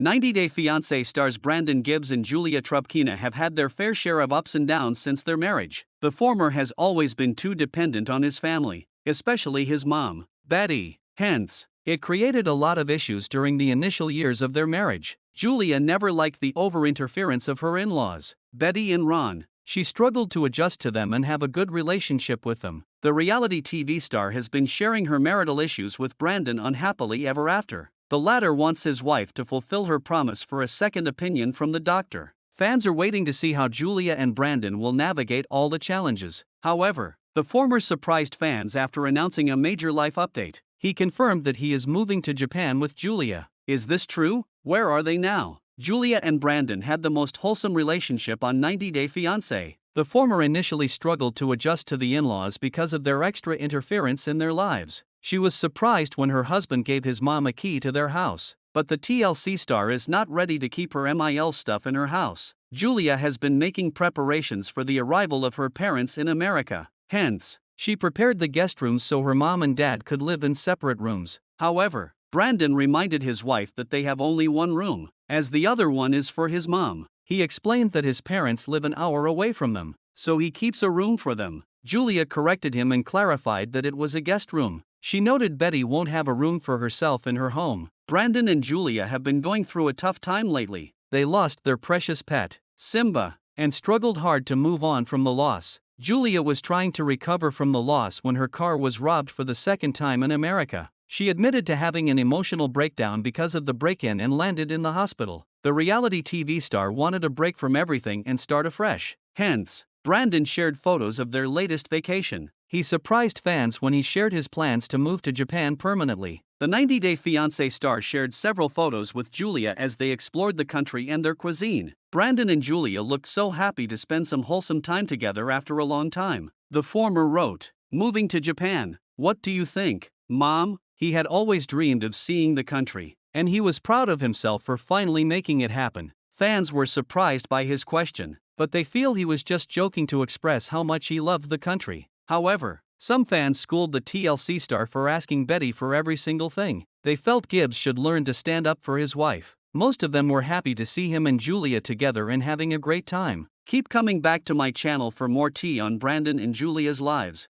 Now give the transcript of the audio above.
90 Day Fiance stars Brandon Gibbs and Julia Trubkina have had their fair share of ups and downs since their marriage. The former has always been too dependent on his family, especially his mom, Betty. Hence, it created a lot of issues during the initial years of their marriage. Julia never liked the over-interference of her in-laws, Betty and Ron. She struggled to adjust to them and have a good relationship with them. The reality TV star has been sharing her marital issues with Brandon on Happily Ever After. The latter wants his wife to fulfill her promise for a second opinion from the doctor. Fans are waiting to see how Julia and Brandon will navigate all the challenges. However, the former surprised fans after announcing a major life update. He confirmed that he is moving to Japan with Julia. Is this true? Where are they now? Julia and Brandon had the most wholesome relationship on 90 Day Fiancé. The former initially struggled to adjust to the in-laws because of their extra interference in their lives. She was surprised when her husband gave his mom a key to their house. But the TLC star is not ready to keep her MIL stuff in her house. Julia has been making preparations for the arrival of her parents in America. Hence, she prepared the guest rooms so her mom and dad could live in separate rooms. However, Brandon reminded his wife that they have only one room, as the other one is for his mom. He explained that his parents live an hour away from them, so he keeps a room for them. Julia corrected him and clarified that it was a guest room. She noted Betty won't have a room for herself in her home. Brandon and Julia have been going through a tough time lately. They lost their precious pet, Simba, and struggled hard to move on from the loss. Julia was trying to recover from the loss when her car was robbed for the second time in America. She admitted to having an emotional breakdown because of the break-in and landed in the hospital. The reality TV star wanted a break from everything and start afresh. Hence, Brandon shared photos of their latest vacation. He surprised fans when he shared his plans to move to Japan permanently. The 90 Day Fiancé star shared several photos with Julia as they explored the country and their cuisine. Brandon and Julia looked so happy to spend some wholesome time together after a long time. The former wrote, "Moving to Japan, what do you think, Mom?" He had always dreamed of seeing the country, and he was proud of himself for finally making it happen. Fans were surprised by his question, but they feel he was just joking to express how much he loved the country. However, some fans schooled the TLC star for asking Betty for every single thing. They felt Gibbs should learn to stand up for his wife. Most of them were happy to see him and Julia together and having a great time. Keep coming back to my channel for more tea on Brandon and Julia's lives.